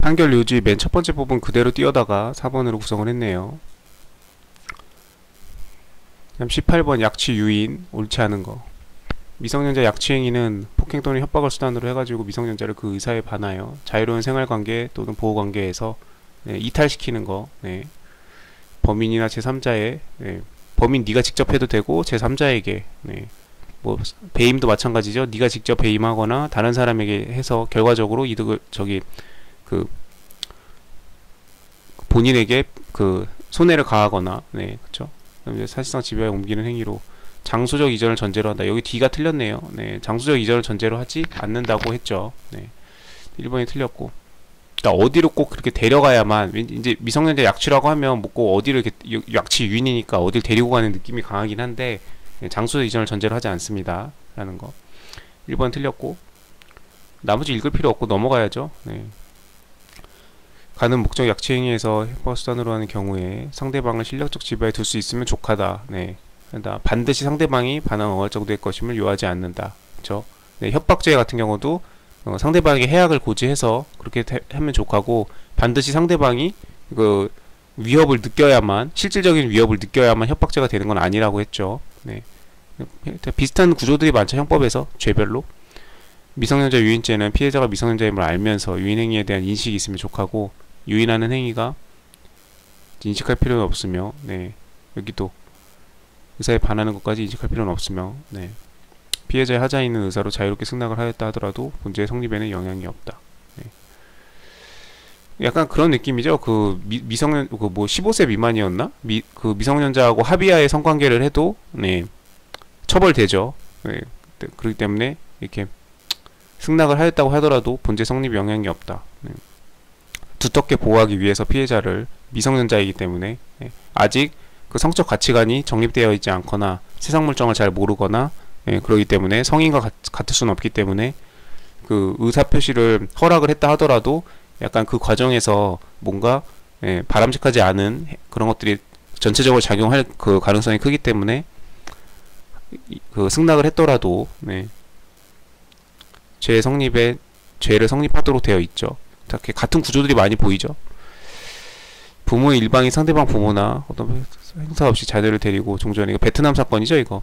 판결 요지 맨 첫 번째 부분 그대로 띄어다가 4번으로 구성을 했네요. 그다음 18번 약취 유인 옳지 않은 거. 미성년자 약취 행위는 폭행 또는 협박을 수단으로 해가지고 미성년자를 그 의사에 반하여 자유로운 생활관계 또는 보호관계에서 이탈시키는 거. 범인이나 제3자의 범인 네가 직접 해도 되고 제3자에게 뭐 배임도 마찬가지죠. 네가 직접 배임하거나 다른 사람에게 해서 결과적으로 이득을 그 본인에게 그 손해를 가하거나 그렇죠. 사실상 지배에 옮기는 행위로 장소적 이전을 전제로 한다. 여기 D가 틀렸네요. 장소적 이전을 전제로 하지 않는다고 했죠. 1번이 틀렸고. 그러니까 어디로 꼭 그렇게 데려가야만, 이제 미성년자 약취라고 하면 뭐 꼭 어디를 이렇게 약취 유인이니까 어딜 데리고 가는 느낌이 강하긴 한데 장소적 이전을 전제로 하지 않습니다. 라는 거. 1번 틀렸고. 나머지 읽을 필요 없고 넘어가야죠. 가는 목적 약취 행위에서 협박 수단으로 하는 경우에 상대방을 실력적 지배에 둘 수 있으면 족하다. 반드시 상대방이 반항 응할 정도의 것임을 요하지 않는다. 그렇죠? 협박죄 같은 경우도 상대방에게 해악을 고지해서 그렇게 하면 족하고, 반드시 상대방이 그 위협을 느껴야만, 실질적인 위협을 느껴야만 협박죄가 되는 건 아니라고 했죠. 비슷한 구조들이 많죠. 형법에서 죄별로. 미성년자 유인죄는 피해자가 미성년자임을 알면서 유인행위에 대한 인식이 있으면 족하고, 유인하는 행위가 인식할 필요는 없으며, 여기도 의사에 반하는 것까지 인식할 필요는 없으며, 피해자의 하자에 있는 의사로 자유롭게 승낙을 하였다 하더라도 본죄의 성립에는 영향이 없다. 약간 그런 느낌이죠. 그 미성년 그 뭐 15세 미만이었나? 그 미성년자하고 합의하에 성관계를 해도 처벌되죠. 그렇기 때문에 이렇게 승낙을 하였다고 하더라도 본죄 성립 영향이 없다. 두텁게 보호하기 위해서 피해자를, 미성년자이기 때문에 아직 그 성적 가치관이 정립되어 있지 않거나 세상 물정을 잘 모르거나 그러기 때문에 성인과 같을 수는 없기 때문에 그 의사표시를 허락을 했다 하더라도 약간 그 과정에서 뭔가 바람직하지 않은 그런 것들이 전체적으로 작용할 그 가능성이 크기 때문에 그 승낙을 했더라도 죄의 성립에 죄를 성립하도록 되어 있죠. 이렇게 같은 구조들이 많이 보이죠. 부모의 일방이 상대방 부모나 어떤 행사 없이 자녀를 데리고 종전에, 이거 베트남 사건이죠, 이거.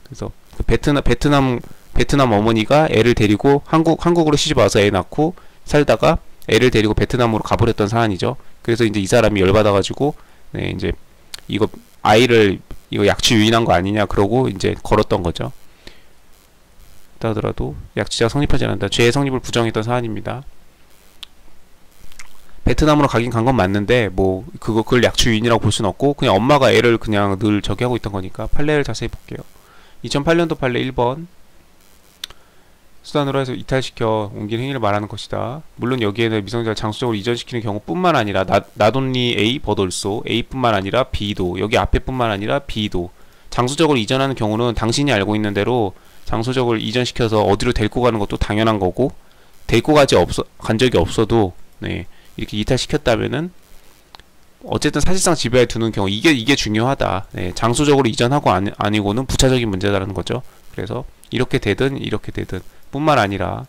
그래서 그 베트남 어머니가 애를 데리고 한국으로 시집 와서 애 낳고 살다가 애를 데리고 베트남으로 가버렸던 사안이죠. 그래서 이제 이 사람이 열받아가지고 이제 이거 아이를 이거 약취 유인한 거 아니냐 그러고 이제 걸었던 거죠. 하더라도 약취자가 성립하지 않는다. 죄의 성립을 부정했던 사안입니다. 베트남으로 가긴 간 건 맞는데 뭐 그걸 약취 유인이라고 볼 수는 없고, 그냥 엄마가 애를 그냥 늘 저기 하고 있던 거니까. 판례를 자세히 볼게요. 2008년도 판례 1번. 수단으로 해서 이탈시켜 옮긴 행위를 말하는 것이다. 물론 여기에는 미성년자를 장소적으로 이전시키는 경우뿐만 아니라 not only A but also A뿐만 아니라 B도, 여기 앞에 뿐만 아니라 B도 장소적으로 이전하는 경우는 당신이 알고 있는 대로 장소적으로 이전시켜서 어디로 데리고 가는 것도 당연한 거고, 데리고 간 적이 없어도 이렇게 이탈시켰다면은 어쨌든 사실상 지배에 두는 경우, 이게 중요하다. 장소적으로 이전하고 아니고는 부차적인 문제다라는 거죠. 그래서 이렇게 되든 뿐만 아니라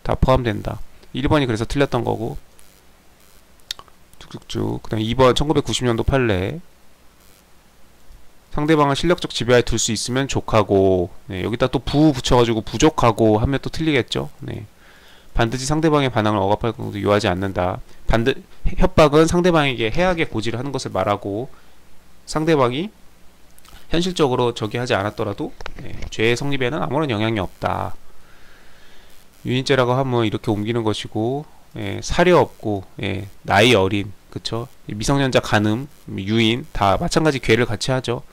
다 포함된다. 1번이 그래서 틀렸던 거고, 쭉쭉쭉. 그 다음 2번 1990년도 판례. 상대방을 실력적 지배하에 둘 수 있으면 족하고, 여기다 또 붙여가지고 부족하고 하면 또 틀리겠죠. 반드시 상대방의 반항을 억압할 경우도 요하지 않는다. 협박은 상대방에게 해악의 고지를 하는 것을 말하고, 상대방이 현실적으로 저기 하지 않았더라도 죄의 성립에는 아무런 영향이 없다. 유인죄라고 하면 이렇게 옮기는 것이고, 사려 없고 나이 어린, 그쵸? 미성년자 간음, 유인 다 마찬가지 죄를 같이 하죠.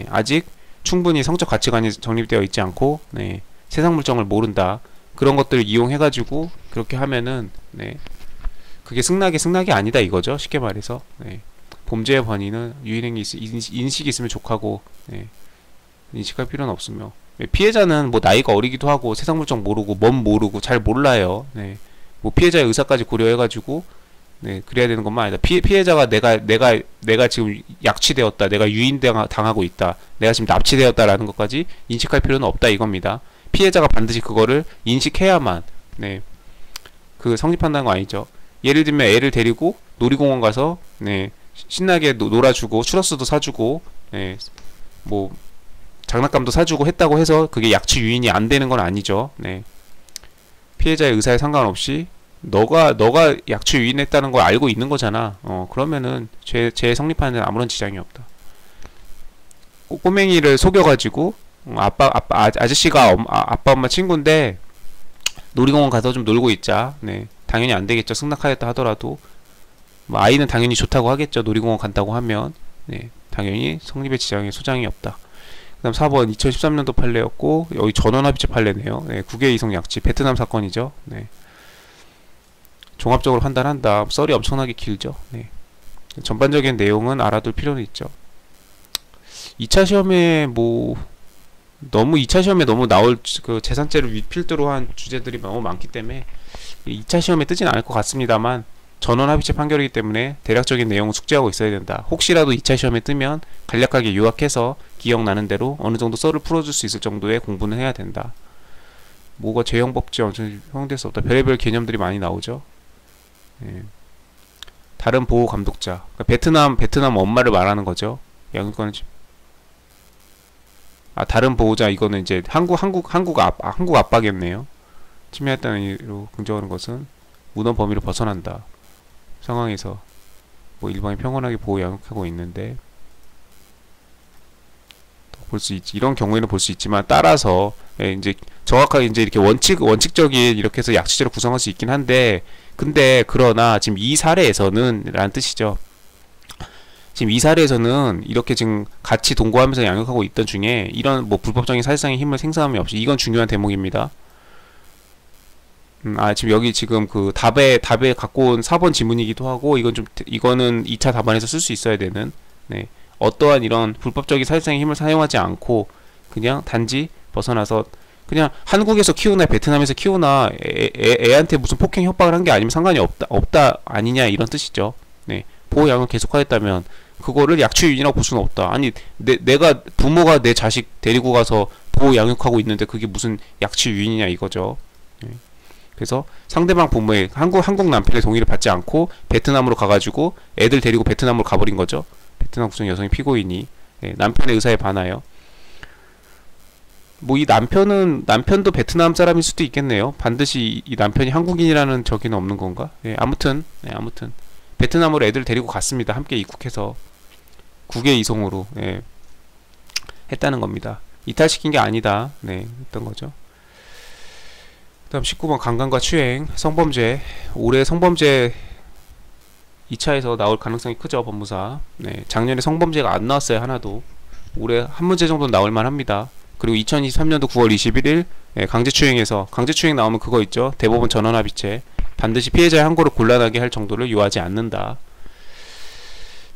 아직 충분히 성적 가치관이 정립되어 있지 않고 세상 물정을 모른다. 그런 것들을 이용해가지고 그렇게 하면은 그게 승낙이 아니다 이거죠. 쉽게 말해서 범죄의 권위는 유인행위 인식이 있으면 족하고 인식할 필요는 없으며, 피해자는 뭐 나이가 어리기도 하고 세상 물정 모르고 모르고 잘 몰라요. 뭐 피해자의 의사까지 고려해가지고 그래야 되는 것만 아니다. 피해자가 내가 지금 약취되었다, 내가 유인당하고 있다, 내가 지금 납치되었다라는 것까지 인식할 필요는 없다 이겁니다. 피해자가 반드시 그거를 인식해야만 그 성립한다는 거 아니죠. 예를 들면 애를 데리고 놀이공원 가서 네, 신나게 놀아주고 추러스도 사주고 네, 뭐 장난감도 사주고 했다고 해서 그게 약취 유인이 안 되는 건 아니죠. 네. 피해자의 의사에 상관없이 너가 약취 유인했다는 걸 알고 있는 거잖아. 그러면은 죄 성립하는 데는 아무런 지장이 없다. 꼬맹이를 속여가지고 아저씨가 아빠 엄마 친구인데 놀이공원 가서 좀 놀고 있자. 네, 당연히 안 되겠죠. 승낙하였다 하더라도 뭐 아이는 당연히 좋다고 하겠죠. 놀이공원 간다고 하면 네, 당연히 성립의 지장에 소장이 없다. 그다음 4번 2013년도 판례였고 여기 전원합의체 판례네요. 네, 국외 이송 약취 베트남 사건이죠. 네. 종합적으로 판단한다. 썰이 엄청나게 길죠. 네. 전반적인 내용은 알아둘 필요는 있죠. 2차 시험에 너무 2차 시험에 너무 나올 그 재산죄를 필두로 한 주제들이 너무 많기 때문에 2차 시험에 뜨진 않을 것 같습니다만 전원합의체 판결이기 때문에 대략적인 내용을 숙지하고 있어야 된다. 혹시라도 2차 시험에 뜨면 간략하게 요약해서 기억나는 대로 어느 정도 썰을 풀어줄 수 있을 정도의 공부는 해야 된다. 뭐가 죄형법제 엄청 허용될 수 없다. 별의별 개념들이 많이 나오죠. 예. 다른 보호 감독자. 그러니까 베트남 엄마를 말하는 거죠. 양육권을 다른 보호자 이거는 이제 한국 아빠겠네요. 침해했다는 이유로 긍정하는 것은 문헌 범위를 벗어난다. 상황에서 뭐 일반이 평온하게 보호 양육하고 있는데 볼 수 있지. 이런 경우에는 볼 수 있지만 따라서 이제 정확하게 이제 이렇게 원칙적인 이렇게 해서 약취죄로 구성할 수 있긴 한데 근데 그러나 지금 이 사례에서는 라는 뜻이죠. 지금 이 사례에서는 이렇게 지금 같이 동거하면서 양육하고 있던 중에 이런 뭐 불법적인 사실상의 힘을 생성함이 없이 이건 중요한 대목입니다. 지금 여기 지금 그 답에 갖고 온 4번 지문이기도 하고 이거는 2차 답안에서 쓸 수 있어야 되는 네. 어떠한 이런 불법적인 사실상의 힘을 사용하지 않고 그냥 단지 벗어나서 그냥 한국에서 키우나 베트남에서 키우나 애한테 무슨 폭행 협박을 한 게 아니면 상관이 없다 아니냐 이런 뜻이죠. 네. 보호 양육 계속하였다면 그거를 약취 유인이라고 볼 수는 없다. 아니 내가 부모가 내 자식 데리고 가서 보호 양육하고 있는데 그게 무슨 약취 유인이냐 이거죠. 네. 그래서 상대방 부모의 한국 남편의 동의를 받지 않고 베트남으로 가가지고 애들 데리고 베트남으로 가버린 거죠. 베트남 국적 여성이 피고인이 네, 남편의 의사에 반하여 뭐 이 남편도 베트남 사람일 수도 있겠네요. 반드시 이 남편이 한국인이라는 저기는 없는 건가? 네, 아무튼 베트남으로 애들 데리고 갔습니다. 함께 입국해서 국외 이송으로 네, 했다는 겁니다. 이탈시킨 게 아니다. 네, 했던 거죠. 그 다음 19번 강간과 추행 성범죄 올해 성범죄 2차에서 나올 가능성이 크죠. 법무사 네, 작년에 성범죄가 안 나왔어요. 하나도 올해 한 문제 정도는 나올만 합니다. 그리고 2023년도 9월 21일 네, 강제추행 나오면 그거 있죠. 대법원 전원합의체 반드시 피해자의 항고를 곤란하게 할 정도를 요하지 않는다.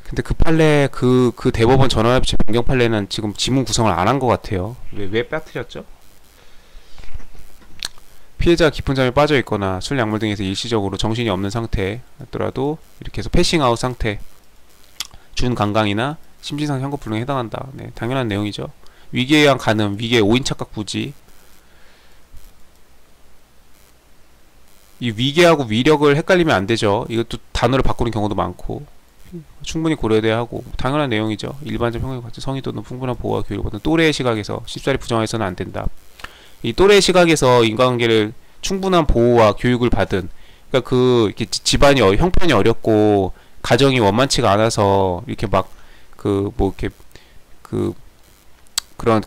근데 그 판례 그 대법원 전원합의체 변경 판례는 지금 지문 구성을 안 한 것 같아요. 왜 빠뜨렸죠? 피해자가 깊은 잠에 빠져 있거나 술, 약물 등에서 일시적으로 정신이 없는 상태였더라도 이렇게 해서 패싱아웃 상태, 준강강이나 심신상 현금 불능에 해당한다. 네, 당연한 내용이죠. 위기에 의한 간음, 위기의 5인 착각 부지. 이 위계하고 위력을 헷갈리면 안 되죠. 이것도 단어를 바꾸는 경우도 많고 충분히 고려돼야 하고 당연한 내용이죠. 일반적 평균 가치 성의 또는 풍부한 보호와 교육을 받는 또래의 시각에서 쉽사리 부정해서는 안 된다. 이 또래의 시각에서 인간관계를 충분한 보호와 교육을 받은 그러니까 이렇게 집안이 형편이 어렵고 가정이 원만치가 않아서 이렇게 막 그런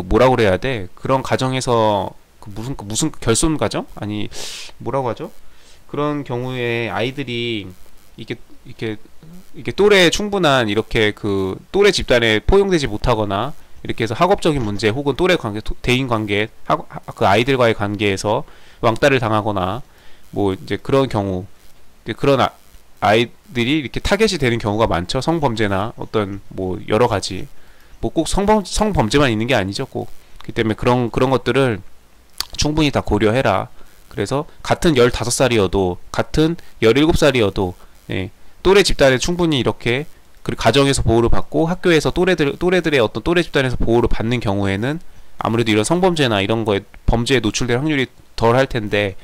뭐라고 그래야 돼? 그런 가정에서 무슨 결손 가정? 아니 뭐라고 하죠? 그런 경우에 아이들이 이렇게 또래 충분한 이렇게 또래 집단에 포용되지 못하거나 이렇게 해서 학업적인 문제 혹은 또래 관계, 대인 관계, 그 아이들과의 관계에서 왕따를 당하거나 뭐 이제 그런 경우, 그런 아이들이 이렇게 타겟이 되는 경우가 많죠. 성범죄나 어떤 뭐 여러 가지, 뭐 꼭 성범죄만 있는 게 아니죠. 꼭. 그렇기 때문에 그런 것들을 충분히 다 고려해라. 그래서 같은 15살이어도 같은 17살이어도 예, 또래 집단에 충분히 이렇게 그리고 가정에서 보호를 받고 학교에서 또래들의 어떤 또래 집단에서 보호를 받는 경우에는 아무래도 이런 성범죄나 이런 거에 범죄에 노출될 확률이 덜 할 텐데